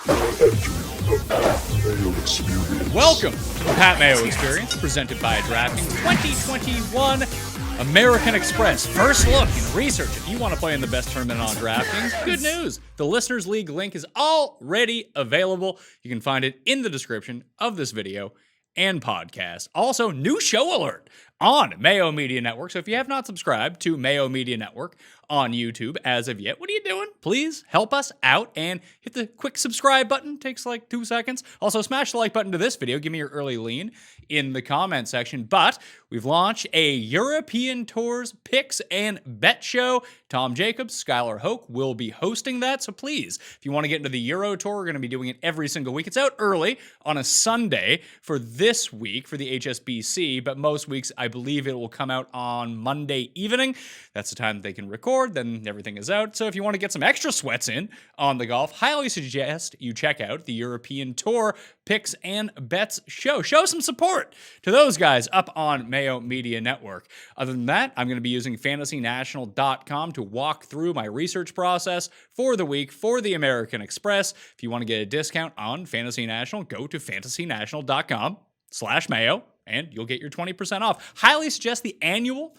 Mayo Experience. Welcome to the Pat Mayo Experience, presented by DraftKings 2021 American Express. First look and research. If you want to play in the best tournament on DraftKings, good news. The Listeners League link is already available. You can find it in the description of this video and podcast. Also, new show alert on Mayo Media Network. So if you have not subscribed to Mayo Media Network on YouTube as of yet, what are you doing? Please help us out and hit the quick subscribe button. Takes like 2 seconds. Also, smash the like button to this video. Give me your early lean in the comment section. But we've launched a European Tours picks and bet show. Tom Jacobs, Skylar Hoke will be hosting that. So please, if you want to get into the Euro Tour, we're going to be doing it every single week. It's out early on a Sunday for this week for the HSBC, but most weeks I believe it will come out on Monday evening. That's the time that they can record, then everything is out. So if you want to get some extra sweats in on the golf, highly suggest you check out the European Tour picks and bets show. Show some support to those guys up on Mayo Media Network. Other than that, I'm going to be using fantasynational.com to walk through my research process for the week for the American Express. If you want to get a discount on Fantasy National, go to fantasynational.com/Mayo and you'll get your 20% off. Highly suggest the annual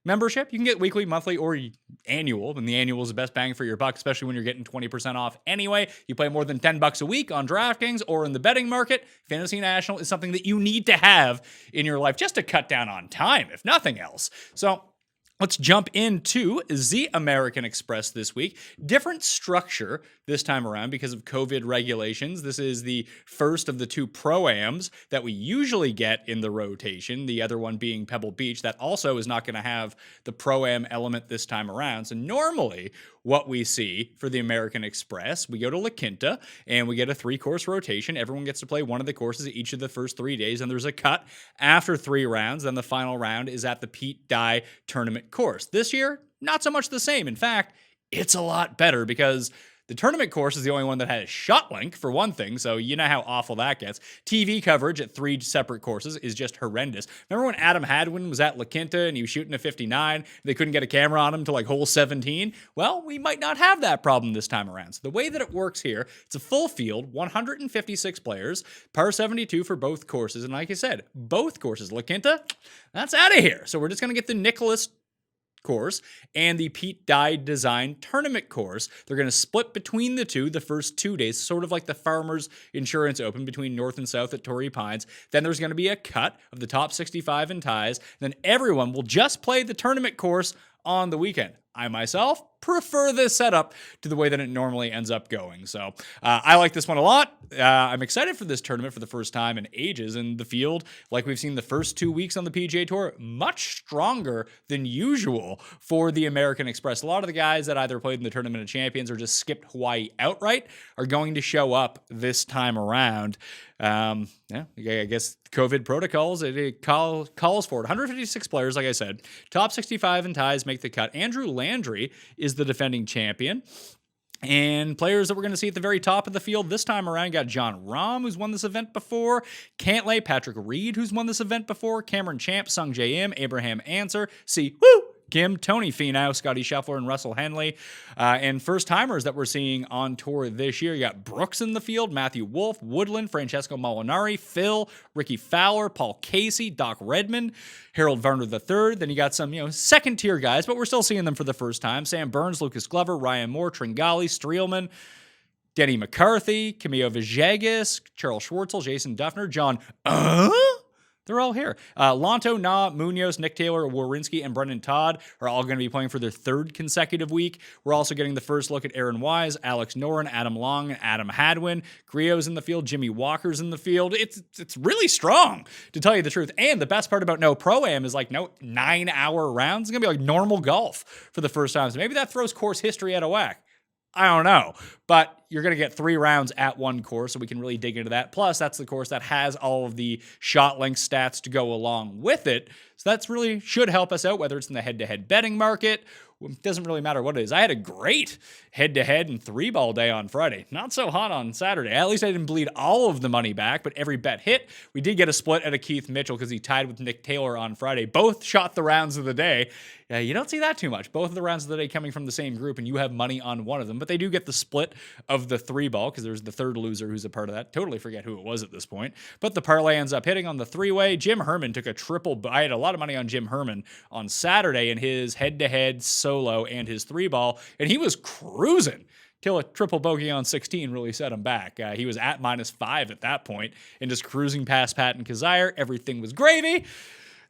membership. You can get weekly, monthly, or annual, and the annual is the best bang for your buck, especially when you're getting 20% off anyway. You play more than $10 a week on DraftKings or in the betting market, Fantasy National is something that you need to have in your life just to cut down on time, if nothing else. So let's jump into the American Express this week. Different structure this time around because of COVID regulations. This is the first of the 2 Pro-Ams that we usually get in the rotation, the other one being Pebble Beach. That also is not going to have the Pro-Am element this time around. So normally what we see for the American Express, we go to La Quinta and we get a 3-course rotation. Everyone gets to play one of the courses each of the first 3 days, and there's a cut after 3 rounds. Then the final round is at the Pete Dye tournament course. This year, not so much the same. In fact, it's a lot better because the tournament course is the only one that has shot link, for one thing, so you know how awful that gets. TV coverage at 3 separate courses is just horrendous. Remember when Adam Hadwin was at La Quinta and he was shooting a 59? They couldn't get a camera on him until like hole 17? Well, we might not have that problem this time around. So the way that it works here, it's a full field, 156 players, par 72 for both courses. And like I said, both courses, La Quinta, that's out of here. So we're just going to get the Nicholas course and the Pete Dye Design Tournament course. They're going to split between the two the first 2 days, sort of like the Farmers Insurance Open between North and South at Torrey Pines. Then there's going to be a cut of the top 65 in ties. Then everyone will just play the tournament course on the weekend. I myself prefer this setup to the way that it normally ends up going. So I like this one a lot. I'm excited for this tournament for the first time in ages. And the field, like we've seen the first 2 weeks on the PGA Tour, much stronger than usual for the American Express. A lot of the guys that either played in the Tournament of Champions or just skipped Hawaii outright are going to show up this time around. I guess COVID protocols, it calls for it. 156 players, like I said. Top 65 in ties make the cut. Andrew Landry is the defending champion. And players that we're going to see at the very top of the field this time around, got John Rahm, who's won this event before, Cantlay, Patrick Reed, who's won this event before, Cameron Champ, Sung J M, Abraham Answer, Kim, Tony Finau, Scotty Scheffler, and Russell Henley. And first-timers that we're seeing on tour this year, you got Brooks in the field, Matthew Wolff, Woodland, Francesco Molinari, Phil, Ricky Fowler, Paul Casey, Doc Redmond, Harold Varner III. Then you got some, second-tier guys, but we're still seeing them for the first time. Sam Burns, Lucas Glover, Ryan Moore, Tringali, Streelman, Denny McCarthy, Camilo Villegas, Charles Schwartzel, Jason Duffner, John they're all here. Lonto, Na, Munoz, Nick Taylor, Wawrinski, and Brendan Todd are all going to be playing for their 3rd consecutive week. We're also getting the first look at Aaron Wise, Alex Noren, Adam Long, and Adam Hadwin. Griot's in the field. Jimmy Walker's in the field. It's really strong, to tell you the truth. And the best part about no Pro-Am is no 9-hour rounds. It's going to be like normal golf for the first time. So maybe that throws course history out of whack. I don't know, but you're going to get 3 rounds at one course, so we can really dig into that. Plus, that's the course that has all of the shot length stats to go along with it. So that's really should help us out, whether it's in the head-to-head betting market. It doesn't really matter what it is. I had a great head-to-head and 3-ball day on Friday. Not so hot on Saturday. At least I didn't bleed all of the money back, but every bet hit. We did get a split out of Keith Mitchell because he tied with Nick Taylor on Friday. Both shot the rounds of the day. You don't see that too much. Both of the rounds of the day coming from the same group, and you have money on one of them. But they do get the split of of the 3-ball, because there's the third loser who's a part of that. Totally forget who it was at this point. But the parlay ends up hitting on the 3-way. Jim Herman took a triple. I had a lot of money on Jim Herman on Saturday in his head-to-head solo and his 3-ball, and he was cruising till a triple bogey on 16 really set him back. He was at -5 at that point and just cruising past Patton Kizzire. Everything was gravy.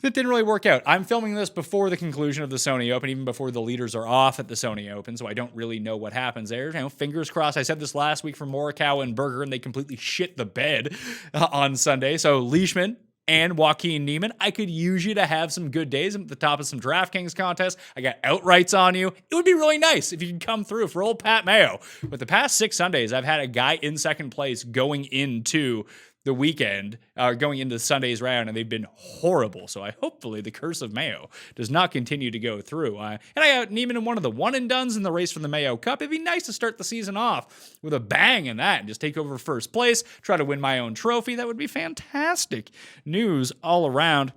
That didn't really work out. I'm filming this before the conclusion of the Sony Open, even before the leaders are off at the Sony Open, so I don't really know what happens there. You know, fingers crossed. I said this last week for Morikawa and Berger, and they completely shit the bed on Sunday. So Leishman and Joaquin Niemann, I could use you to have some good days. I'm at the top of some DraftKings contests. I got outrights on you. It would be really nice if you could come through for old Pat Mayo. But the past 6 Sundays, I've had a guy in second place going into the weekend, going into Sunday's round, and they've been horrible. So hopefully the curse of Mayo does not continue to go through. And I got Neiman in one of the one-and-dones in the race for the Mayo Cup. It'd be nice to start the season off with a bang in that and just take over first place, try to win my own trophy. That would be fantastic news all around.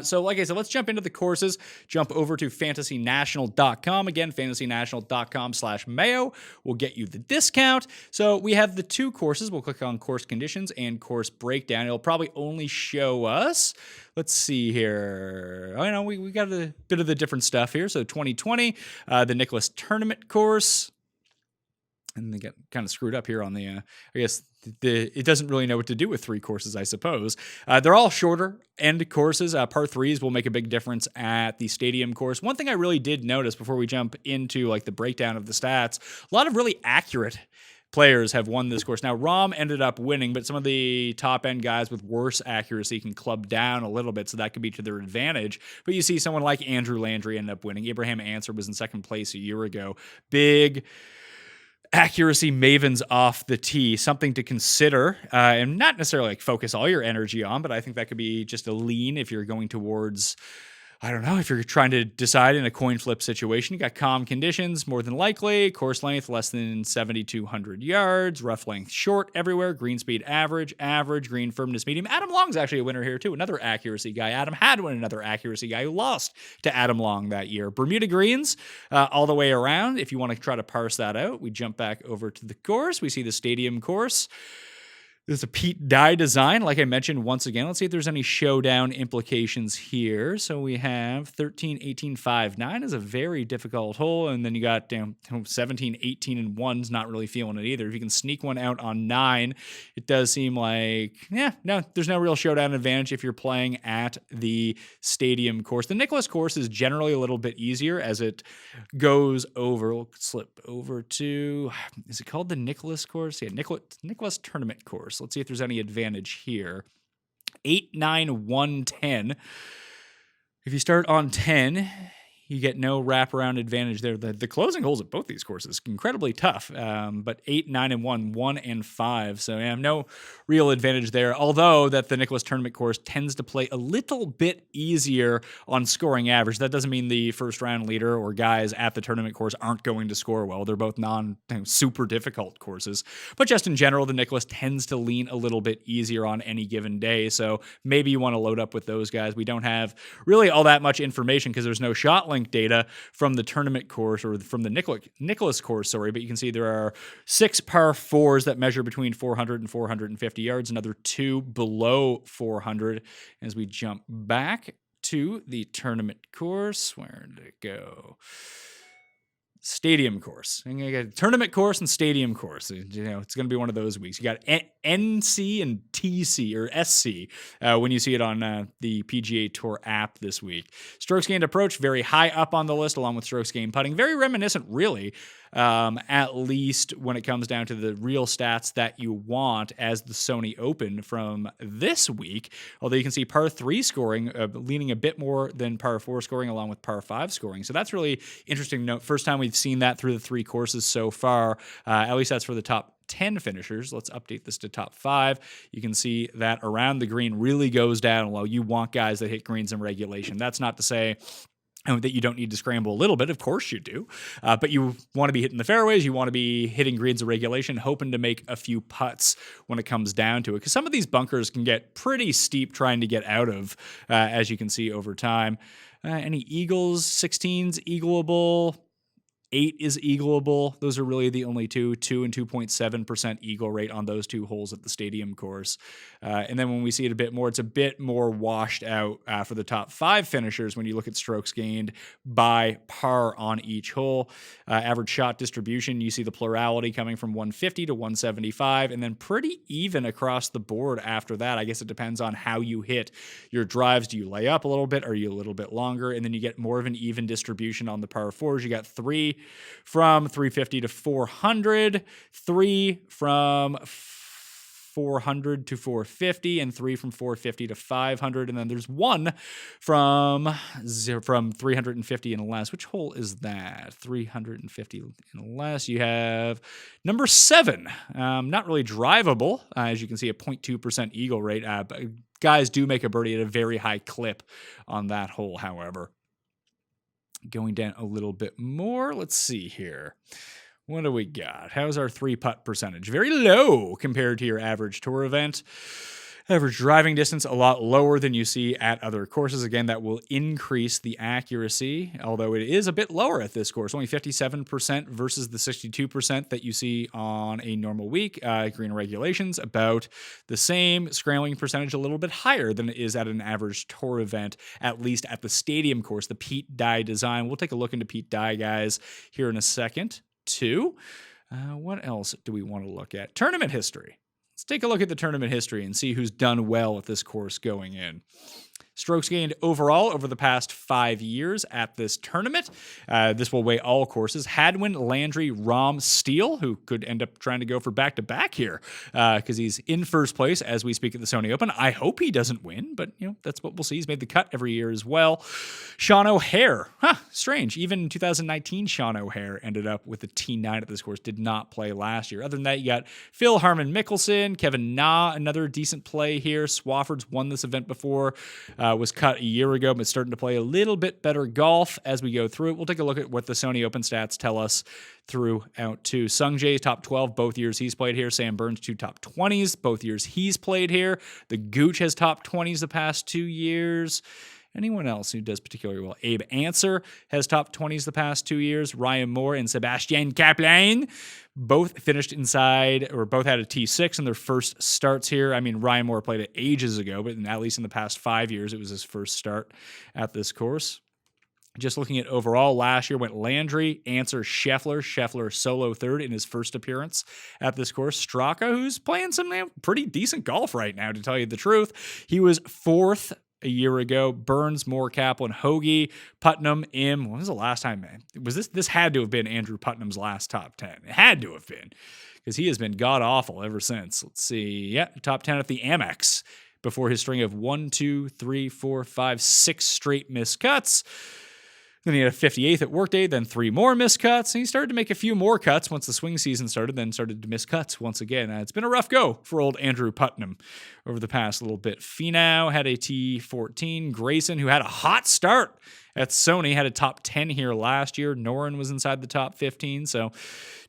So like I said, let's jump into the courses. Jump over to fantasynational.com. Again, fantasynational.com/Mayo will get you the discount. So we have the 2 courses. We'll click on course conditions and course breakdown. It'll probably only show us, let's see here. I know we got a bit of the different stuff here. So 2020, the Nicklaus Tournament course. And they get kind of screwed up here on the, I guess, it doesn't really know what to do with 3 courses, I suppose. They're all shorter end courses. Par 3s will make a big difference at the stadium course. One thing I really did notice before we jump into like the breakdown of the stats, a lot of really accurate players have won this course. Now, Rahm ended up winning, but some of the top-end guys with worse accuracy can club down a little bit, so that could be to their advantage. But you see someone like Andrew Landry ended up winning. Abraham Answer was in second place a year ago. Big accuracy mavens off the tee, something to consider, and not necessarily like focus all your energy on, but I think that could be just a lean if you're going towards, I don't know, if you're trying to decide in a coin flip situation. You got calm conditions, more than likely, course length less than 7,200 yards, rough length short everywhere, green speed average, green firmness medium. Adam Long's actually a winner here too, another accuracy guy. Adam Hadwin, another accuracy guy who lost to Adam Long that year. Bermuda greens all the way around. If you want to try to parse that out, we jump back over to the course. We see the stadium course. There's a Pete Dye design, like I mentioned once again. Let's see if there's any showdown implications here. So we have 13, 18, 5, 9 is a very difficult hole. And then you got 17, 18, and 1's not really feeling it either. If you can sneak one out on 9, it does seem like, no, there's no real showdown advantage if you're playing at the stadium course. The Nicklaus course is generally a little bit easier as it goes over. We'll slip over to, is it called the Nicklaus course? Yeah, Nicklaus Tournament course. Let's see if there's any advantage here. 8, 9, 1, 10. If you start on 10, you get no wraparound advantage there. The closing holes at both these courses, incredibly tough. But 8, 9, and 1, 1 and 5. So no real advantage there. Although that the Nicklaus Tournament course tends to play a little bit easier on scoring average. That doesn't mean the first round leader or guys at the tournament course aren't going to score well. They're both super difficult courses. But just in general, the Nicklaus tends to lean a little bit easier on any given day. So maybe you want to load up with those guys. We don't have really all that much information because there's no shot link data from the tournament course or from the Nicklaus course, but you can see there are 6 par 4s that measure between 400 and 450 yards, another 2 below 400 as we jump back to the tournament course. Where did it go? Stadium course. And you got tournament course and stadium course. It's going to be one of those weeks. You got NC and TC or SC when you see it on the PGA Tour app this week. Strokes gained approach, very high up on the list, along with strokes gained putting. Very reminiscent, really, at least when it comes down to the real stats that you want as the Sony Open from this week. Although you can see par 3 scoring leaning a bit more than par 4 scoring, along with par 5 scoring. So that's really interesting to note. First time we've seen that through the 3 courses so far. At least that's for the top 10 finishers. Let's update this to top 5. You can see that around the green really goes down low. You want guys that hit greens in regulation. That's not to say that you don't need to scramble a little bit. Of course you do. But you want to be hitting the fairways. You want to be hitting greens in regulation, hoping to make a few putts when it comes down to it. Because some of these bunkers can get pretty steep trying to get out of, as you can see over time. Any eagles, 16s, eagleable? 8 is eagleable. Those are really the only two and 2.7% eagle rate on those two holes at the stadium course. And then when we see it a bit more, it's a bit more washed out for the top 5 finishers when you look at strokes gained by par on each hole. Average shot distribution, you see the plurality coming from 150 to 175, and then pretty even across the board after that. I guess it depends on how you hit your drives. Do you lay up a little bit? Are you a little bit longer? And then you get more of an even distribution on the par 4s. You got 3 from 350 to 400, 3 from 400 to 450, and 3 from 450 to 500, and then there's 1 from 350 and less. Which hole is that? 350 and less. You have number 7. Not really drivable, as you can see, a 0.2% eagle rate. But guys do make a birdie at a very high clip on that hole, however. Going down a little bit more, let's see here. What do we got? How's our 3-putt percentage? Very low compared to your average tour event. Average driving distance, a lot lower than you see at other courses. Again, that will increase the accuracy, although it is a bit lower at this course. Only 57% versus the 62% that you see on a normal week. Green regulations, about the same. Scrambling percentage, a little bit higher than it is at an average tour event, at least at the stadium course, the Pete Dye design. We'll take a look into Pete Dye, guys, here in a second, too. What else do we want to look at? Tournament history. Let's take a look at the tournament history and see who's done well at this course going in. Strokes gained overall over the past 5 years at this tournament. This will weigh all courses. Hadwin, Landry, Rahm, Steele, who could end up trying to go for back-to-back here because he's in first place as we speak at the Sony Open. I hope he doesn't win, but that's what we'll see. He's made the cut every year as well. Sean O'Hare. Strange. Even 2019, Sean O'Hare ended up with a T9 at this course. Did not play last year. Other than that, you got Phil Harmon Mickelson, Kevin Na, another decent play here. Swafford's won this event before. Was cut a year ago, but starting to play a little bit better golf as we go through it. We'll take a look at what the Sony Open stats tell us throughout too. Sung Jae's top 12 both years he's played here. Sam Burns 2 top 20s both years he's played here. The Gooch has top 20s the past 2 years. Anyone else who does particularly well? Abe Answer has top 20s the past 2 years. Ryan Moore and Sebastian Kaplan both finished inside, or both had a T6 in their first starts here. I mean, Ryan Moore played it ages ago, but at least in the past 5 years, it was his first start at this course. Just looking at overall, last year went Landry, Answer, Scheffler solo third in his first appearance at this course. Straka, who's playing some pretty decent golf right now, to tell you the truth. He was 4th a year ago. Burns, Moore, Kaplan, Hoagie, Putnam, Im. When was the last time, man? Was this had to have been Andrew Putnam's last top 10. It had to have been, because he has been god-awful ever since. Let's see. Yeah, top 10 at the Amex before his string of 1, 2, 3, 4, 5, 6 straight missed cuts. Then he had a 58th at Workday, then 3 more missed cuts. And he started to make a few more cuts once the swing season started, then started to miss cuts once again. It's been a rough go for old Andrew Putnam over the past little bit. Finau had a T14. Grayson, who had a hot start at Sony, had a top 10 here last year. Noren was inside the top 15, so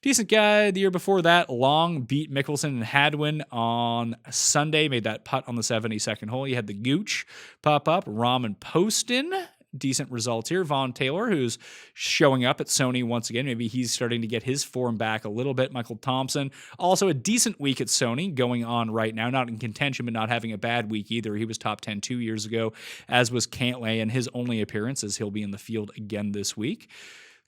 decent guy. The year before that, Long beat Mickelson and Hadwin on Sunday, made that putt on the 72nd hole. You had the Gooch pop up, Rahm and Poston. Decent results here. Vaughn Taylor, who's showing up at Sony once again. Maybe he's starting to get his form back a little bit. Michael Thompson, also a decent week at Sony going on right now. Not in contention, but not having a bad week either. He was top 10 2 years ago, as was Cantlay, and his only appearance as he'll be in the field again this week.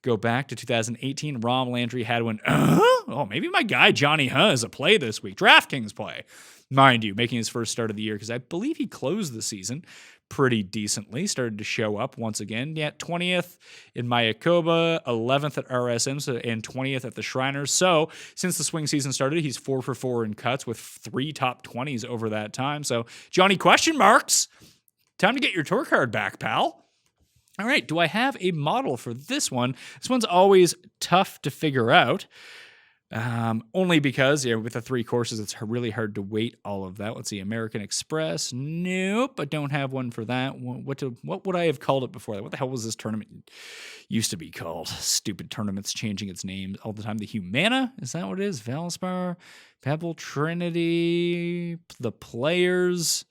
Go back to 2018. Rahm, Landry, Hadwin. Oh, maybe my guy Johnny is a play this week. DraftKings play, mind you, making his first start of the year, because I believe he closed the season pretty decently, started to show up once again. Yeah, 20th in Mayakoba, 11th at RSM, and 20th at the Shriners. So since the swing season started, he's 4 for 4 in cuts with 3 top 20s over that time. So Johnny question marks. Time to get your tour card back, pal. All right, do I have a model for this one? This one's always tough to figure out. Only because, with the 3 courses, it's really hard to weight all of that. Let's see, American Express. Nope, I don't have one for that. What would I have called it before that? What the hell was this tournament used to be called? Stupid tournaments changing its name all the time. The Humana? Is that what it is? Valspar? Pebble, Trinity, the Players.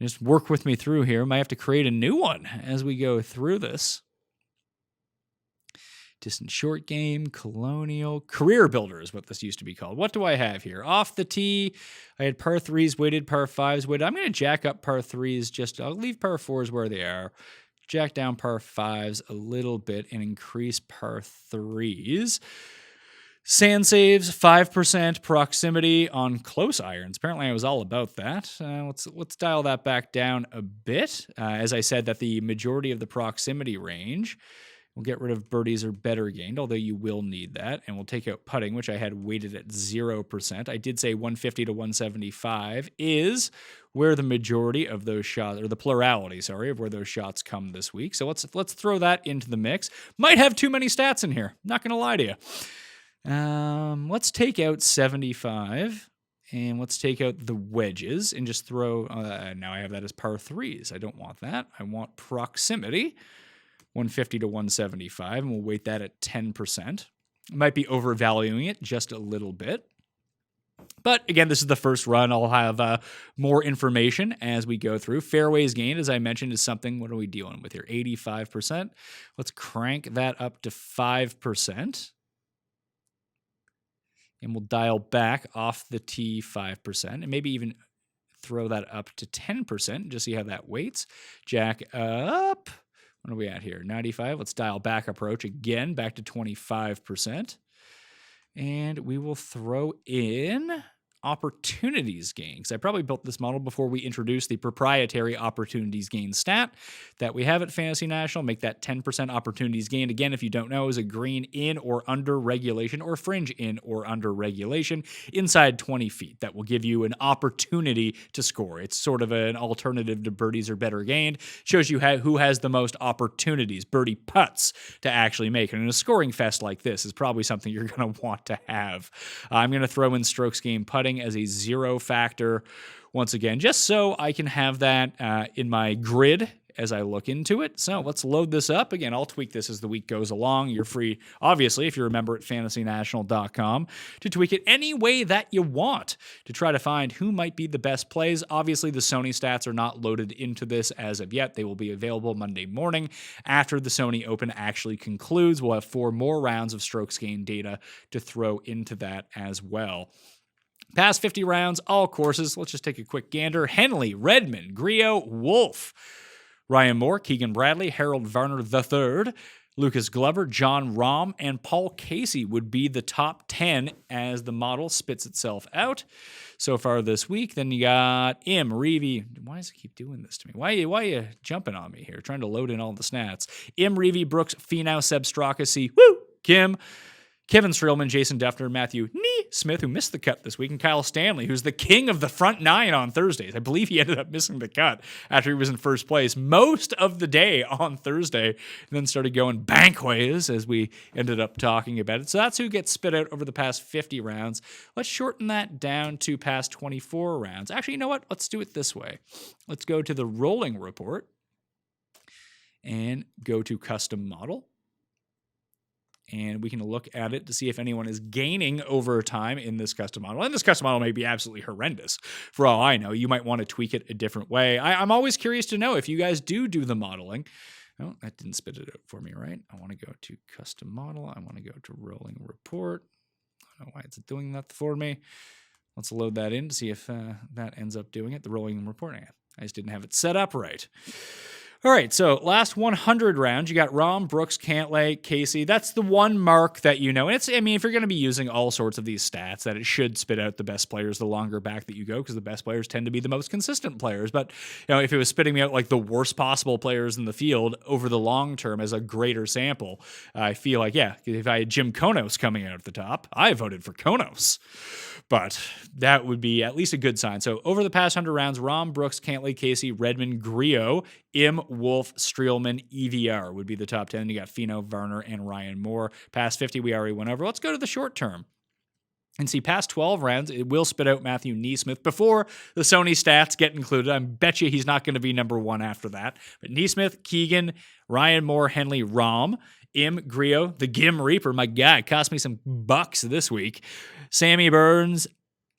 Just work with me through here. Might have to create a new one as we go through this. Distant Short Game, Colonial, Career Builder is what this used to be called. What do I have here? Off the tee, I had par 3s weighted, par 5s weighted. I'm going to jack up par 3s, I'll leave par 4s where they are. Jack down par 5s a little bit and increase par 3s. Sand saves, 5% proximity on close irons. Apparently, I was all about that. Let's dial that back down a bit. As I said, that the majority of the proximity range, we'll get rid of birdies or better gained, although you will need that. And we'll take out putting, which I had weighted at 0%. I did say 150 to 175 is where the majority of those shots, or the plurality, of where those shots come this week. So let's throw that into the mix. Might have too many stats in here. Not going to lie to you. Let's take out 75 and let's take out the wedges and just throw, now I have that as par 3s. I don't want that. I want proximity, 150 to 175, and we'll weight that at 10%. I might be overvaluing it just a little bit. But again, this is the first run. I'll have more information as we go through. Fairways gained, as I mentioned, is something, what are we dealing with here? 85%. Let's crank that up to 5%. And we'll dial back off the tee 5%, and maybe even throw that up to 10%, just see how that weights. Jack up. What are we at here? 95. Let's dial back approach again, back to 25%. And we will throw in opportunities gain, because I probably built this model before we introduced the proprietary opportunities gain stat that we have at Fantasy National. Make that 10% opportunities gained. Again, if you don't know, is a green in or under regulation or fringe in or under regulation inside 20 feet. That will give you an opportunity to score. It's sort of an alternative to birdies or better gained. Shows you who has the most opportunities, birdie putts, to actually make. And in a scoring fest like this is probably something you're going to want to have. I'm going to throw in strokes gained putting as a 0 factor once again, just so I can have that in my grid as I look into it. So let's load this up. Again, I'll tweak this as the week goes along. You're free, obviously, if you remember, at fantasynational.com to tweak it any way that you want to try to find who might be the best plays. Obviously, the Sony stats are not loaded into this as of yet. They will be available Monday morning after the Sony Open actually concludes. We'll have 4 more rounds of strokes gained data to throw into that as well. Past 50 rounds, all courses. Let's just take a quick gander. Henley, Redmond, Griot, Wolf, Ryan Moore, Keegan Bradley, Harold Varner III, Lucas Glover, John Rahm, and Paul Casey would be the top 10 as the model spits itself out so far this week. Then you got Im, Reevy. Why does it keep doing this to me? Why are you jumping on me here, trying to load in all the stats? Im, Reevy, Brooks, Finau, Seb Strakacy, Kim, Kevin Streelman, Jason Duffner, Matthew Smith, who missed the cut this week, and Kyle Stanley, who's the king of the front 9 on Thursdays. I believe he ended up missing the cut after he was in first place most of the day on Thursday, and then started going bankways as we ended up talking about it. So that's who gets spit out over the past 50 rounds. Let's shorten that down to past 24 rounds. Actually, you know what? Let's do it this way. Let's go to the rolling report and go to custom model. And we can look at it to see if anyone is gaining over time in this custom model. And this custom model may be absolutely horrendous. For all I know, you might want to tweak it a different way. I'm always curious to know if you guys do the modeling. Oh, that didn't spit it out for me, right? I want to go to custom model. I want to go to rolling report. I don't know why it's doing that for me. Let's load that in to see if that ends up doing it. The rolling report. I just didn't have it set up right. All right, so last 100 rounds, you got Rahm, Brooks, Cantlay, Casey. That's the one mark that you know. And if you're going to be using all sorts of these stats, that it should spit out the best players the longer back that you go, because the best players tend to be the most consistent players. But if it was spitting me out like the worst possible players in the field over the long term as a greater sample, I feel like, if I had Jim Konos coming out at the top, I voted for Konos. But that would be at least a good sign. So over the past 100 rounds, Rahm, Brooks, Cantlay, Casey, Redmond, Griot, Im, Wolf, Streelman, EVR would be the top 10. You got Finau, Varner, and Ryan Moore. Past 50, we already went over. Let's go to the short term and see past 12 rounds. It will spit out Matthew NeSmith before the Sony stats get included. I bet you he's not going to be number 1 after that. But NeSmith, Keegan, Ryan Moore, Henley, Rahm, Im, Griot, the Gim Reaper, my guy, cost me some bucks this week. Sammy Burns,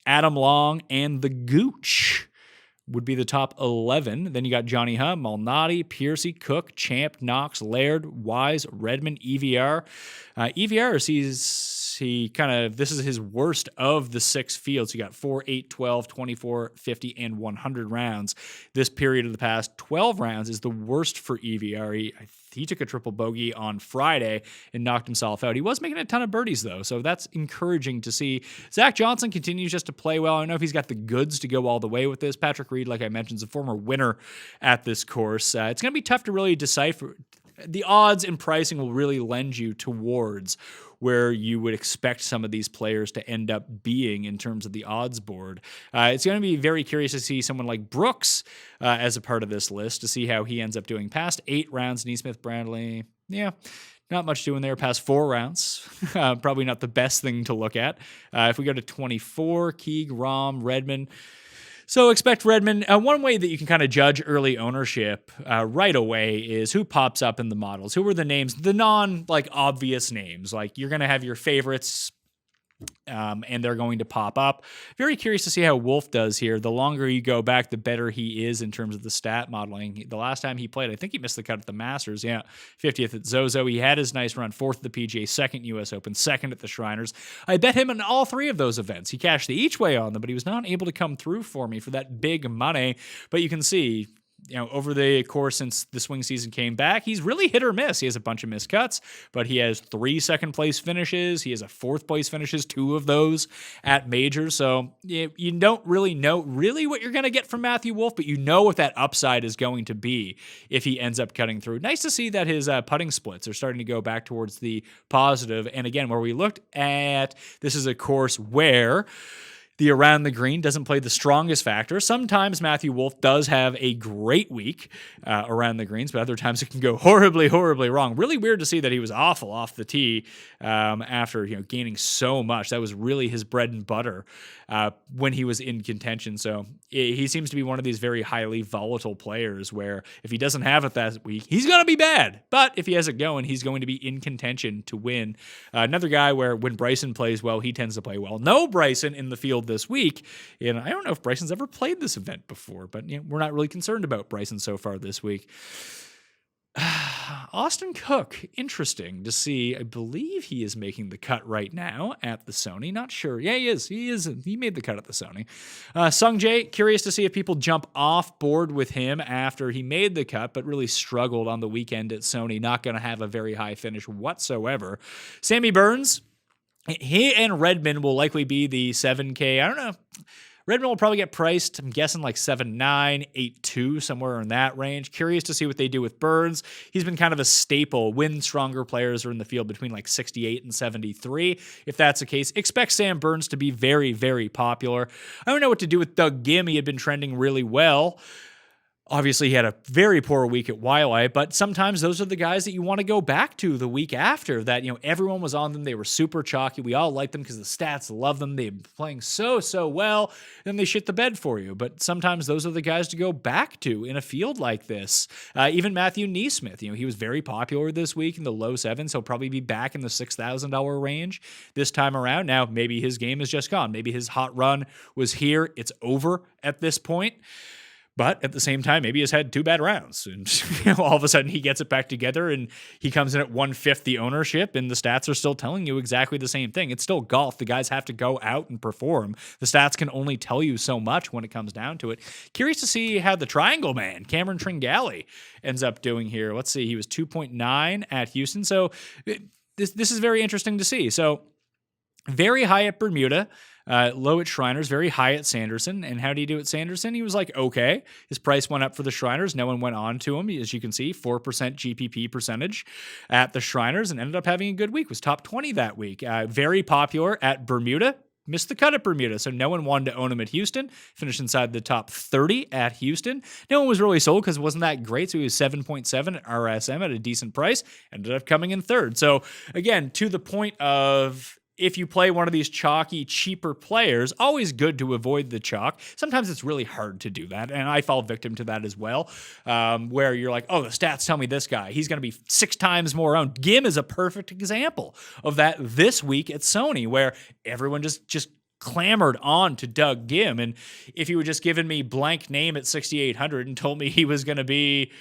Adam Long, and the Gooch would be the top 11. Then you got Johnny Hunt, Malnati, Piercy, Cook, Champ, Knox, Laird, Wise, Redmond, EVR. EVR this is his worst of the 6 fields. You got 4, 8, 12, 24, 50, and 100 rounds. This period of the past 12 rounds is the worst for EVR. He took a triple bogey on Friday and knocked himself out. He was making a ton of birdies, though, so that's encouraging to see. Zach Johnson continues just to play well. I don't know if he's got the goods to go all the way with this. Patrick Reed, like I mentioned, is a former winner at this course. It's going to be tough to really decipher. The odds and pricing will really lend you towards where you would expect some of these players to end up being in terms of the odds board. It's going to be very curious to see someone like Brooks as a part of this list, to see how he ends up doing. Past 8 rounds, Neesmith, Bradley, not much doing there. Past 4 rounds, probably not the best thing to look at. If we go to 24, Keeg, Rahm, Redmond. So expect Redmond. One way that you can kind of judge early ownership right away is who pops up in the models. Who are the names, the obvious names. Like, you're going to have your favorites, and they're going to pop up. Very curious to see how Wolf does here. The longer you go back, the better he is in terms of the stat modeling. The last time he played, I think he missed the cut at the Masters. 50th at Zozo. He had his nice run. 4th at the PGA, 2nd US Open, 2nd at the Shriners. I bet him in all 3 of those events. He cashed the each way on them, but he was not able to come through for me for that big money. But you can see, over the course since the swing season came back, he's really hit or miss. He has a bunch of missed cuts, but he has 3 second-place finishes. He has a 4th-place finishes, 2 of those at majors. So you don't really know what you're going to get from Matthew Wolff, but you know what that upside is going to be if he ends up cutting through. Nice to see that his putting splits are starting to go back towards the positive. And again, where we looked at, this is a course where the around the green doesn't play the strongest factor. Sometimes Matthew Wolff does have a great week around the greens, but other times it can go horribly, horribly wrong. Really weird to see that he was awful off the tee after gaining so much. That was really his bread and butter when he was in contention. So he seems to be one of these very highly volatile players where if he doesn't have it that week, he's going to be bad. But if he has it going, he's going to be in contention to win. Another guy where when Bryson plays well, he tends to play well. No Bryson in the field this week. And I don't know if Bryson's ever played this event before, but we're not really concerned about Bryson so far this week. Austin Cook, interesting to see. I believe he is making the cut right now at the Sony. Not sure. Yeah, he is. He made the cut at the Sony. Sung Jae, curious to see if people jump off board with him after he made the cut, but really struggled on the weekend at Sony. Not going to have a very high finish whatsoever. Sammy Burns, he and Redmond will likely be the 7K. I don't know. Redmond will probably get priced, I'm guessing like 7.9, 8.2, somewhere in that range. Curious to see what they do with Burns. He's been kind of a staple when stronger players are in the field between like 68 and 73. If that's the case, expect Sam Burns to be very, very popular. I don't know what to do with Doug Gim. He had been trending really well. Obviously, he had a very poor week at Waialae, but sometimes those are the guys that you want to go back to the week after that, everyone was on them. They were super chalky. We all liked them because the stats love them. They've been playing so well, and they shit the bed for you. But sometimes those are the guys to go back to in a field like this. Even Matthew Neesmith, he was very popular this week in the low 7s. He'll probably be back in the $6,000 range this time around. Now, maybe his game is just gone. Maybe his hot run was here. It's over at this point. But at the same time, maybe he's had 2 bad rounds. And all of a sudden he gets it back together and he comes in at 1/5 the ownership, and the stats are still telling you exactly the same thing. It's still golf. The guys have to go out and perform. The stats can only tell you so much when it comes down to it. Curious to see how the Triangle Man, Cameron Tringale, ends up doing here. Let's see. He was 2.9 at Houston. So this is very interesting to see. So very high at Bermuda. Low at Shriners, very high at Sanderson. And how did he do at Sanderson? He was like, okay. His price went up for the Shriners. No one went on to him. As you can see, 4% GPP percentage at the Shriners, and ended up having a good week. Was top 20 that week. Very popular at Bermuda. Missed the cut at Bermuda, so no one wanted to own him at Houston. Finished inside the top 30 at Houston. No one was really sold because it wasn't that great, so he was 7.7 at RSM at a decent price. Ended up coming in 3rd. So again, to the point of, if you play one of these chalky, cheaper players, always good to avoid the chalk. Sometimes it's really hard to do that, and I fall victim to that as well, where you're like, oh, the stats tell me this guy, he's going to be 6 times more owned. Gim is a perfect example of that this week at Sony, where everyone just clamored on to Doug Gim. And if you had just given me blank name at 6,800 and told me he was going to be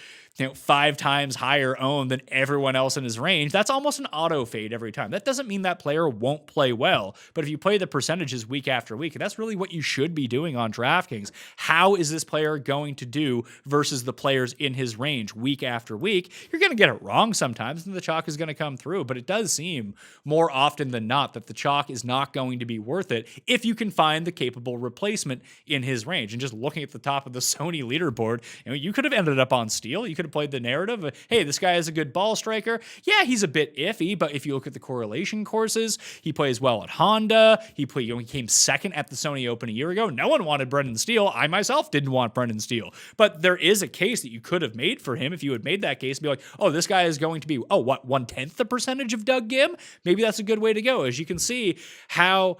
5 times higher owned than everyone else in his range, that's almost an auto fade every time. That doesn't mean that player won't play well, but if you play the percentages week after week, and that's really what you should be doing on DraftKings, how is this player going to do versus the players in his range week after week? You're going to get it wrong sometimes, and the chalk is going to come through, but it does seem more often than not that the chalk is not going to be worth it if you can find the capable replacement in his range. And just looking at the top of the Sony leaderboard, you could have ended up on Steele. You could have played the narrative of, hey, this guy is a good ball striker. Yeah, he's a bit iffy, but if you look at the correlation courses, he plays well at Honda. He came second at the Sony Open a year ago. No one wanted Brendan Steele. I myself didn't want Brendan Steele, but there is a case that you could have made for him if you had made that case and be like, oh, this guy is going to be, 1/10 the percentage of Doug Gim? Maybe that's a good way to go. As you can see how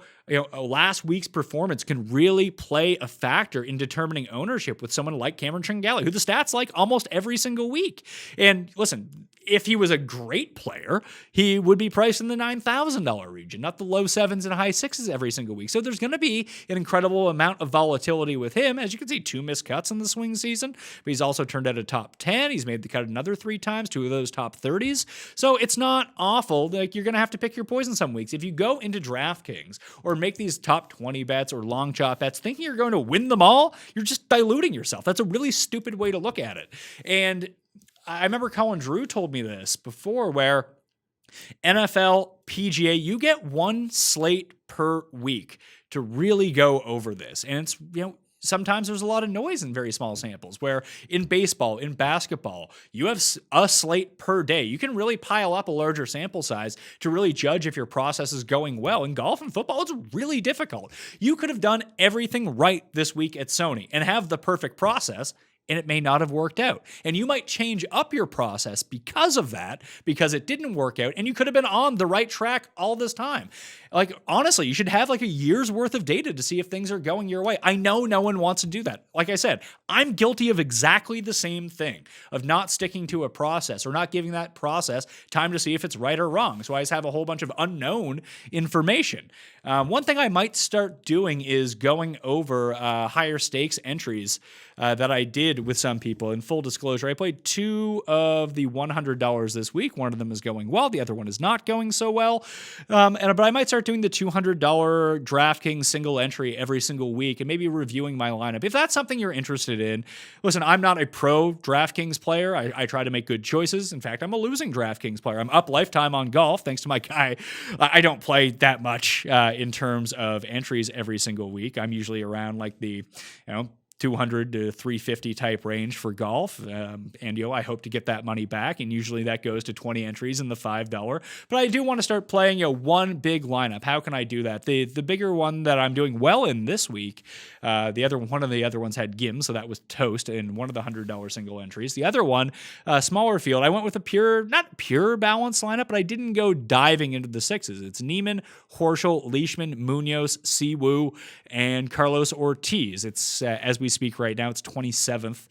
last week's performance can really play a factor in determining ownership with someone like Cameron Tringale, who the stats like almost every single week. And listen, if he was a great player, he would be priced in the $9,000 region, not the low 7s and high 6s every single week. So there's going to be an incredible amount of volatility with him. As you can see, 2 missed cuts in the swing season, but he's also turned out a top 10. He's made the cut another 3 times, 2 of those top 30s. So it's not awful. Like, you're going to have to pick your poison some weeks. If you go into DraftKings or make these top 20 bets or long shot bets thinking you're going to win them all, you're just diluting yourself. That's a really stupid way to look at it. And I remember Colin Drew told me this before, where NFL, PGA, you get 1 slate per week to really go over this. And it's, sometimes there's a lot of noise in very small samples, where in baseball, in basketball, you have a slate per day. You can really pile up a larger sample size to really judge if your process is going well. In golf and football, it's really difficult. You could have done everything right this week at Sony and have the perfect process, and it may not have worked out. And you might change up your process because of that, because it didn't work out, and you could have been on the right track all this time. Like, honestly, you should have like a year's worth of data to see if things are going your way. I know no one wants to do that. Like I said, I'm guilty of exactly the same thing, of not sticking to a process or not giving that process time to see if it's right or wrong. So I just have a whole bunch of unknown information. One thing I might start doing is going over higher stakes entries that I did with some people. In full disclosure, I played 2 of the $100 this week. One of them is going well. The other one is not going so well. But I might start doing the $200 DraftKings single entry every single week and maybe reviewing my lineup. If that's something you're interested in, listen, I'm not a pro DraftKings player. I try to make good choices. In fact, I'm a losing DraftKings player. I'm up lifetime on golf thanks to my guy. I don't play that much in terms of entries every single week. I'm usually around like the, 200 to 350 type range for golf. And, I hope to get that money back. And usually that goes to 20 entries in the $5. But I do want to start playing, one big lineup. How can I do that? The bigger one that I'm doing well in this week, one of the other ones had Gim, so that was toast in one of the $100 single entries. The other one, smaller field, I went with not pure balance lineup, but I didn't go diving into the 6s. It's Neiman, Horschel, Leishman, Munoz, Siwoo, and Carlos Ortiz. It's, as we speak right now, it's 27th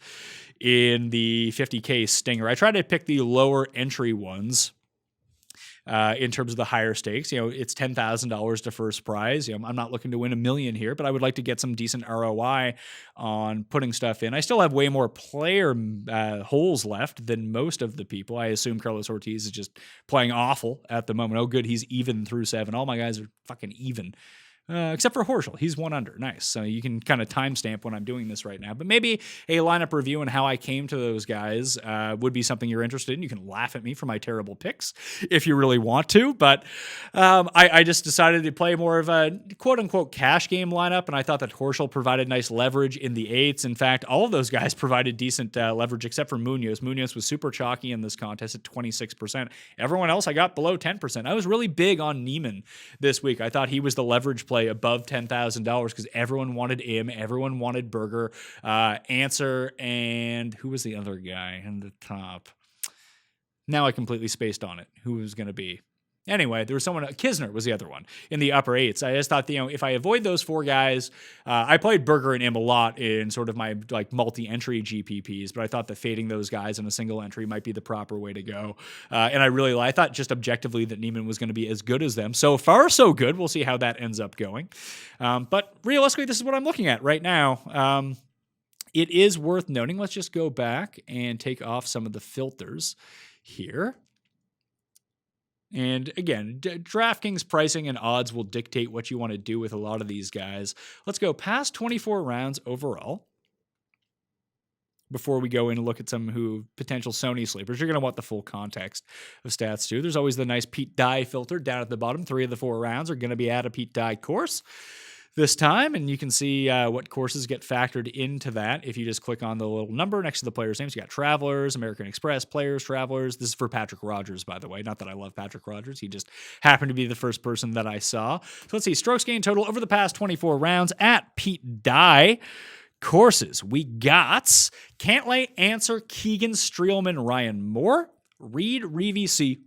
in the 50K Stinger. I try to pick the lower entry ones in terms of the higher stakes. It's $10,000 to first prize. I'm not looking to win $1 million here, but I would like to get some decent ROI on putting stuff in. I still have way more player holes left than most of the people. I assume Carlos Ortiz is just playing awful at the moment. Oh, good, he's even through 7. All my guys are fucking even. Except for Horschel. He's 1 under. Nice. So you can kind of timestamp when I'm doing this right now. But maybe a lineup review and how I came to those guys would be something you're interested in. You can laugh at me for my terrible picks if you really want to. But I just decided to play more of a quote-unquote cash game lineup, and I thought that Horschel provided nice leverage in the 8s. In fact, all of those guys provided decent leverage except for Munoz. Munoz was super chalky in this contest at 26%. Everyone else I got below 10%. I was really big on Neiman this week. I thought he was the leverage play above $10,000 because everyone wanted him, everyone wanted Berger, Answer, and who was the other guy in the top? Now I completely spaced on it. Who was going to be? Anyway, there was someone, Kisner was the other one in the upper eights. I just thought, if I avoid those four guys, I played Berger and Im a lot in sort of my like multi-entry GPPs, but I thought that fading those guys in a single entry might be the proper way to go. And I thought just objectively that Niemann was going to be as good as them. So far, so good. We'll see how that ends up going. But realistically, this is what I'm looking at right now. It is worth noting. Let's just go back and take off some of the filters here. And again, DraftKings pricing and odds will dictate what you want to do with a lot of these guys. Let's go past 24 rounds overall before we go in and look at some potential Sony sleepers. You're going to want the full context of stats too. There's always the nice Pete Dye filter down at the bottom. 3 of the 4 rounds are going to be at a Pete Dye course this time, and you can see what courses get factored into that if you just click on the little number next to the players' names. You got Travelers, American Express, Players, Travelers. This is for Patrick Rogers, by the way. Not that I love Patrick Rogers. He just happened to be the first person that I saw. So let's see. Strokes gained total over the past 24 rounds at Pete Dye courses. We got Cantlay, Answer, Keegan, Streelman, Ryan Moore, Reed, Reeve, C.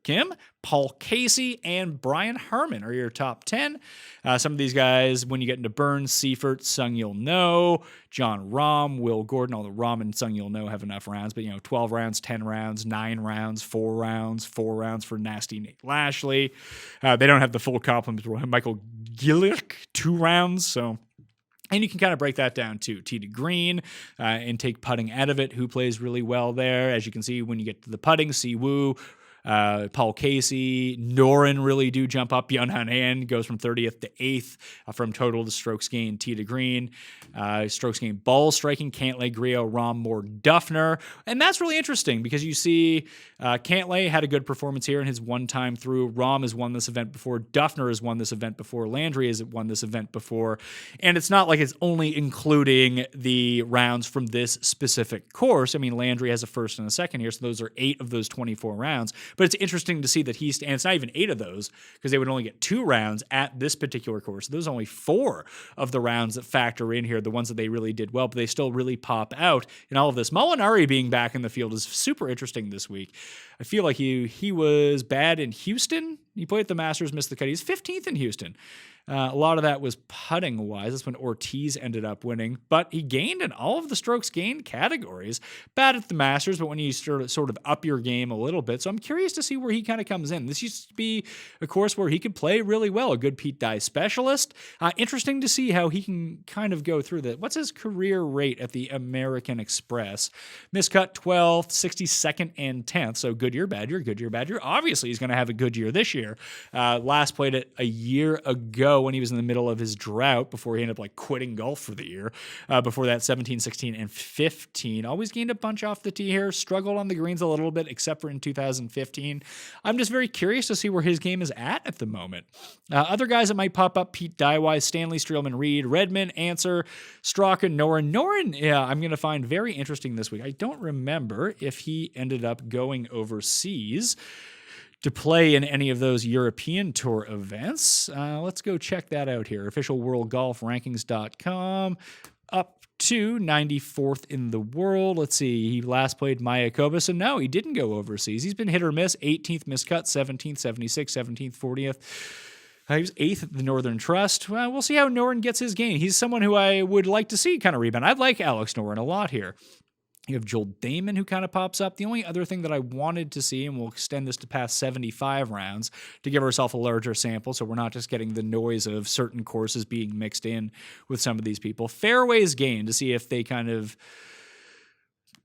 Kim, Paul Casey, and Brian Harmon are your top 10. Some of these guys, when you get into Burns, Seifert, Sung You'll Know, John Rahm, Will Gordon, although Rahm and Sung You'll Know have enough rounds, but 12 rounds, 10 rounds, 9 rounds, 4 rounds for Nasty Nate Lashley. They don't have the full complement. Michael Gillick, 2 rounds, so... And you can kind of break that down too. Tee to green and take putting out of it. Who plays really well there? As you can see, when you get to the putting, Si Woo, Paul Casey, Noren really do jump up. Byung Han An goes from 30th to 8th from total to strokes gained, tee to green. Strokes gained ball striking, Cantlay, Griot, Rahm, Moore, Duffner. And that's really interesting because you see Cantlay had a good performance here in his one time through. Rahm has won this event before. Duffner has won this event before. Landry has won this event before. And it's not like it's only including the rounds from this specific course. I mean, Landry has a first and a second here, so those are 8 of those 24 rounds. But it's interesting to see that and it's not even 8 of those because they would only get 2 rounds at this particular course. Those are only 4 of the rounds that factor in here, the ones that they really did well, but they still really pop out in all of this. Molinari being back in the field is super interesting this week. I feel like he was bad in Houston. He played at the Masters, missed the cut. He's 15th in Houston. A lot of that was putting-wise. That's when Ortiz ended up winning. But he gained in all of the strokes gained categories. Bad at the Masters, but when you sort of up your game a little bit. So I'm curious to see where he kind of comes in. This used to be a course where he could play really well, a good Pete Dye specialist. Interesting to see how he can kind of go through that. What's his career rate at the American Express? Miscut 12th, 62nd, and 10th. So good year, bad year, good year, bad year. Obviously, he's going to have a good year this year. Last played it a year ago when he was in the middle of his drought before he ended up quitting golf for the year. Before that, 17, 16, and 15. Always gained a bunch off the tee here. Struggled on the greens a little bit, except for in 2015. I'm just very curious to see where his game is at the moment. Other guys that might pop up, Pete Dye-wise, Stanley, Streelman, Reed, Redmond, Answer, Straka, Noren. Noren, yeah, I'm going to find very interesting this week. I don't remember if he ended up going overseas to play in any of those European Tour events. Let's go check that out here. Officialworldgolfrankings.com. Up to 94th in the world. Let's see. He last played Mayakoba, so no, he didn't go overseas. He's been hit or miss. 18th miscut, 17th, 76th, 17th, 40th. He was 8th at the Northern Trust. Well, we'll see how Noren gets his game. He's someone who I would like to see kind of rebound. I like Alex Noren a lot here. You have Joel Damon who kind of pops up. The only other thing that I wanted to see, and we'll extend this to past 75 rounds to give ourselves a larger sample so we're not just getting the noise of certain courses being mixed in with some of these people. Fairways gained to see if they kind of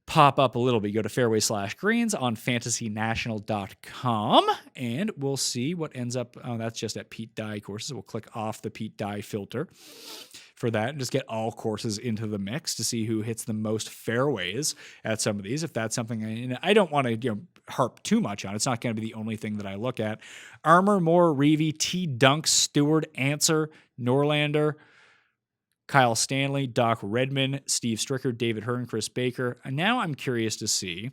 pop up a little bit. You go to fairway/greens on fantasynational.com and we'll see what ends up. Oh, that's just at Pete Dye courses. We'll click off the Pete Dye filter for that and just get all courses into the mix to see who hits the most fairways at some of these. If that's something I don't want to harp too much on. It's not going to be the only thing that I look at. Armour, Moore, Reeve, T. Dunk, Stewart, Answer, Norlander, Kyle Stanley, Doc Redman, Steve Stricker, David Hearn, Chris Baker. And now I'm curious to see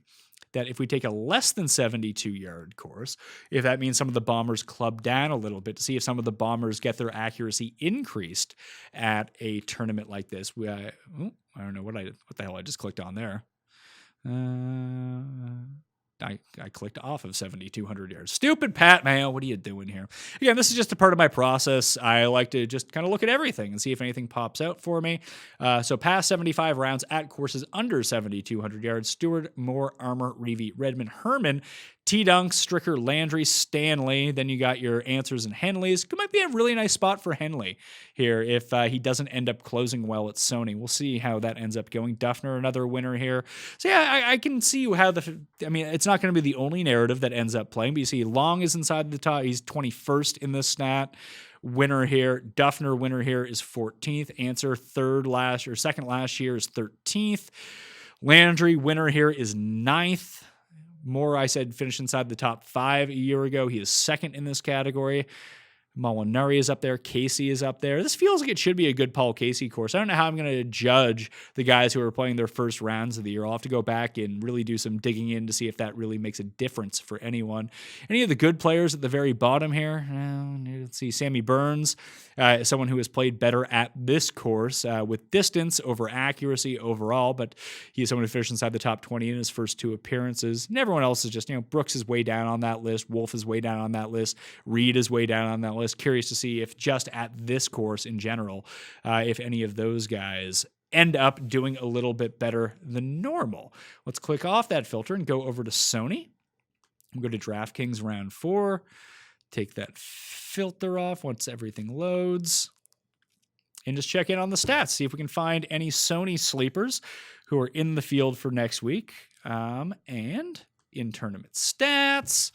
that if we take a less than 72-yard course, if that means some of the bombers club down a little bit to see if some of the bombers get their accuracy increased at a tournament like this. I don't know what the hell I just clicked on there. I clicked off of 7,200 yards. Stupid Pat Mayo. What are you doing here? Again, this is just a part of my process. I like to just kind of look at everything and see if anything pops out for me. So past 75 rounds at courses under 7,200 yards, Stewart, Moore, Armour, Reevy, Redmond, Herman, T-Dunk, Stricker, Landry, Stanley. Then you got your answers and Henleys. It might be a really nice spot for Henley here if he doesn't end up closing well at Sony. We'll see how that ends up going. Duffner, another winner here. So yeah, I can see how it's not going to be the only narrative that ends up playing, but you see Long is inside the top. He's 21st in this stat. Winner here. Duffner winner here is 14th. Answer second last year is 13th. Landry winner here is 9th. Moore, I said, finished inside the top 5 a year ago. He is second in this category. Molinari is up there. Casey is up there. This feels like it should be a good Paul Casey course. I don't know how I'm going to judge the guys who are playing their first rounds of the year. I'll have to go back and really do some digging in to see if that really makes a difference for anyone. Any of the good players at the very bottom here? Let's see. Sammy Burns, someone who has played better at this course with distance over accuracy overall, but he's someone who finished inside the top 20 in his first 2 appearances. And everyone else is just, Brooks is way down on that list. Wolf is way down on that list. Reed is way down on that list. Curious to see if just at this course in general, if any of those guys end up doing a little bit better than normal. Let's click off that filter and go over to Sony. We'll go to DraftKings round 4. Take that filter off once everything loads. And just check in on the stats. See if we can find any Sony sleepers who are in the field for next week. And in tournament stats,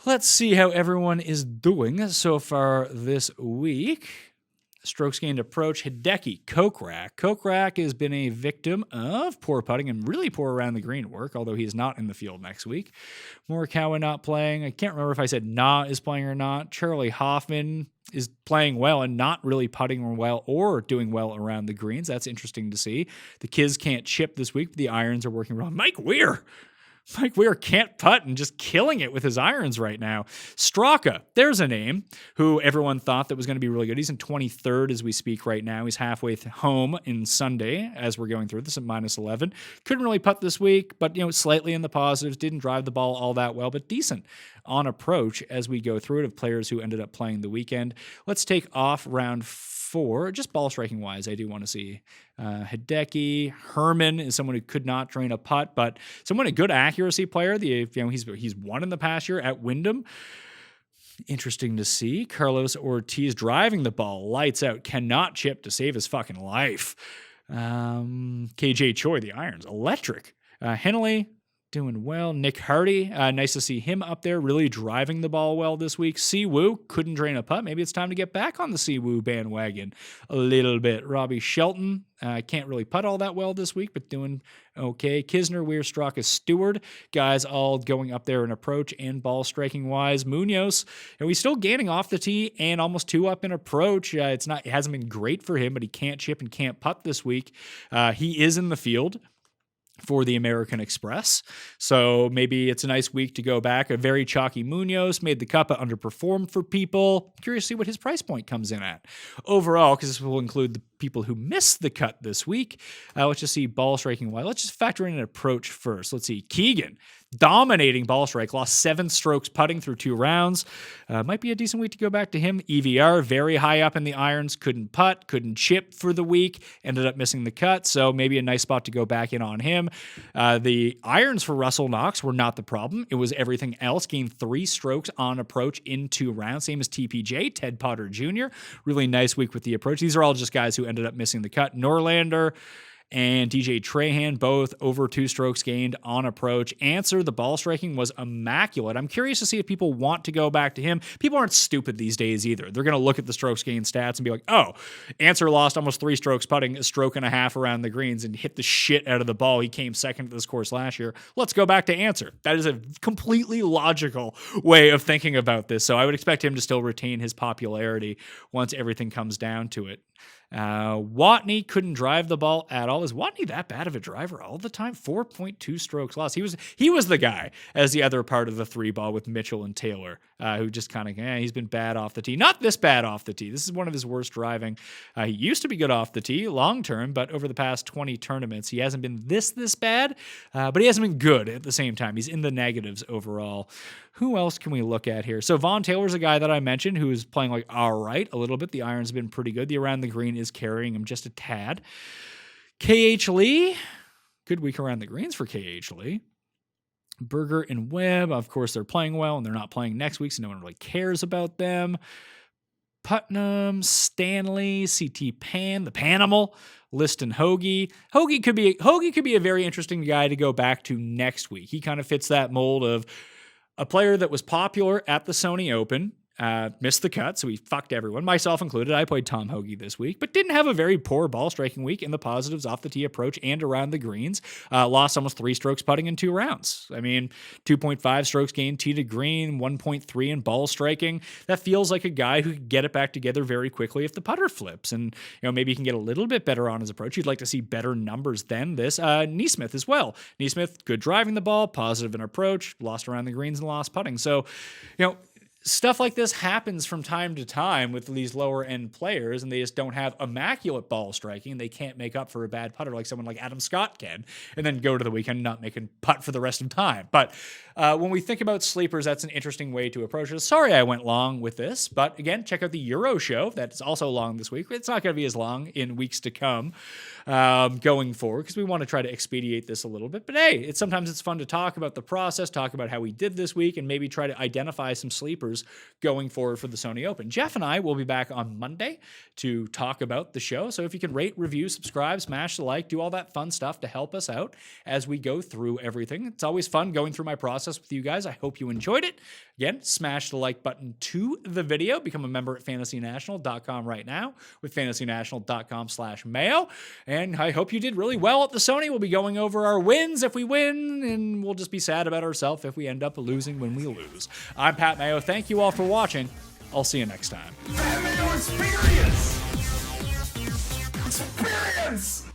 let's see how everyone is doing so far this week. Strokes gained approach, Hideki, Kokrak. Kokrak has been a victim of poor putting and really poor around the green work, although he's not in the field next week. Morikawa not playing. I can't remember if I said Na is playing or not. Charlie Hoffman is playing well and not really putting well or doing well around the greens. That's interesting to see. The Kids can't chip this week, but the irons are working well. Mike Weir can't putt and just killing it with his irons right now. Straka, there's a name who everyone thought that was going to be really good. He's in 23rd as we speak right now. He's halfway home in Sunday as we're going through this at -11. Couldn't really putt this week, but slightly in the positives. Didn't drive the ball all that well, but decent on approach as we go through it of players who ended up playing the weekend. Let's take off round 4, just ball striking wise. I do want to see Hideki. Herman is someone who could not drain a putt, but someone a good accuracy player. He's won in the past year at Wyndham. Interesting to see. Carlos Ortiz driving the ball lights out, cannot chip to save his fucking life. KJ Choi, the irons, electric. Henley doing well. Nick Hardy, nice to see him up there, really driving the ball well this week. Siwoo couldn't drain a putt. Maybe it's time to get back on the Siwoo bandwagon a little bit. Robbie Shelton, can't really putt all that well this week, but doing okay. Kisner, Weir, Straka, Stewart, guys all going up there in approach and ball striking wise. Munoz, and he's still gaining off the tee and almost 2 up in approach. It hasn't been great for him, but he can't chip and can't putt this week. He is in the field for the American Express. So maybe it's a nice week to go back. A very chalky Munoz made the cut, but underperformed for people. Curious to see what his price point comes in at. Overall, because this will include the people who missed the cut this week. Let's just see ball striking wise. Let's just factor in an approach first. Let's see. Keegan, dominating ball strike, lost 7 strokes putting through 2 rounds. Might be a decent week to go back to him. EVR, very high up in the irons, couldn't putt, couldn't chip for the week, ended up missing the cut, so maybe a nice spot to go back in on him. The irons for Russell Knox were not the problem. It was everything else. Gained 3 strokes on approach in 2 rounds, same as TPJ, Ted Potter Jr. Really nice week with the approach. These are all just guys who ended up missing the cut. Norlander and DJ Trahan, both over 2 strokes gained on approach. Answer, the ball striking was immaculate. I'm curious to see if people want to go back to him. People aren't stupid these days either. They're going to look at the strokes gained stats and be like, oh, Answer lost almost 3 strokes putting, a stroke and a half around the greens and hit the shit out of the ball. He came second at this course last year. Let's go back to Answer. That is a completely logical way of thinking about this. So I would expect him to still retain his popularity once everything comes down to it. Watney couldn't drive the ball at all. Is Watney that bad of a driver all the time? 4.2 strokes lost. He was the guy as the other part of the 3-ball with Mitchell and Taylor, who just kind of, he's been bad off the tee. Not this bad off the tee. This is one of his worst driving. He used to be good off the tee long term, but over the past 20 tournaments, he hasn't been this bad, but he hasn't been good at the same time. He's in the negatives overall. Who else can we look at here? So Vaughn Taylor's a guy that I mentioned who is playing like all right a little bit. The iron's been pretty good. The around the green is carrying him just a tad. KH Lee, good week around the greens for KH Lee. Berger and Webb, of course, they're playing well, and they're not playing next week, so no one really cares about them. Putnam, Stanley, CT Pan, the Panimal, Liston Hoagie. Hoagie could be a very interesting guy to go back to next week. He kind of fits that mold of a player that was popular at the Sony Open, missed the cut, so he fucked everyone, myself included. I played Tom Hoagie this week, but didn't have a very poor ball striking week in the positives off the tee approach and around the greens. Lost almost 3 strokes putting in 2 rounds. I mean, 2.5 strokes gained tee to green, 1.3 in ball striking. That feels like a guy who could get it back together very quickly if the putter flips, and maybe he can get a little bit better on his approach. You'd like to see better numbers than this. Neesmith as well. Neesmith, good driving the ball, positive in approach, lost around the greens and lost putting. So, stuff like this happens from time to time with these lower end players, and they just don't have immaculate ball striking. They can't make up for a bad putter like someone like Adam Scott can, and then go to the weekend not making putt for the rest of time. But when we think about sleepers, that's an interesting way to approach it. Sorry I went long with this, but again, check out the Euro show. That's also long this week. It's not going to be as long in weeks to come going forward, because we want to try to expedite this a little bit. But hey, sometimes it's fun to talk about the process, talk about how we did this week, and maybe try to identify some sleepers going forward for the Sony Open. Jeff and I will be back on Monday to talk about the show. So if you can rate, review, subscribe, smash the like, do all that fun stuff to help us out as we go through everything. It's always fun going through my process with you guys. I hope you enjoyed it. Again, smash the like button to the video. Become a member at fantasynational.com right now with fantasynational.com/Mayo. And I hope you did really well at the Sony. We'll be going over our wins if we win, and we'll just be sad about ourselves if we end up losing when we lose. I'm Pat Mayo. Thank you all for watching. I'll see you next time. Mayo experience! Experience!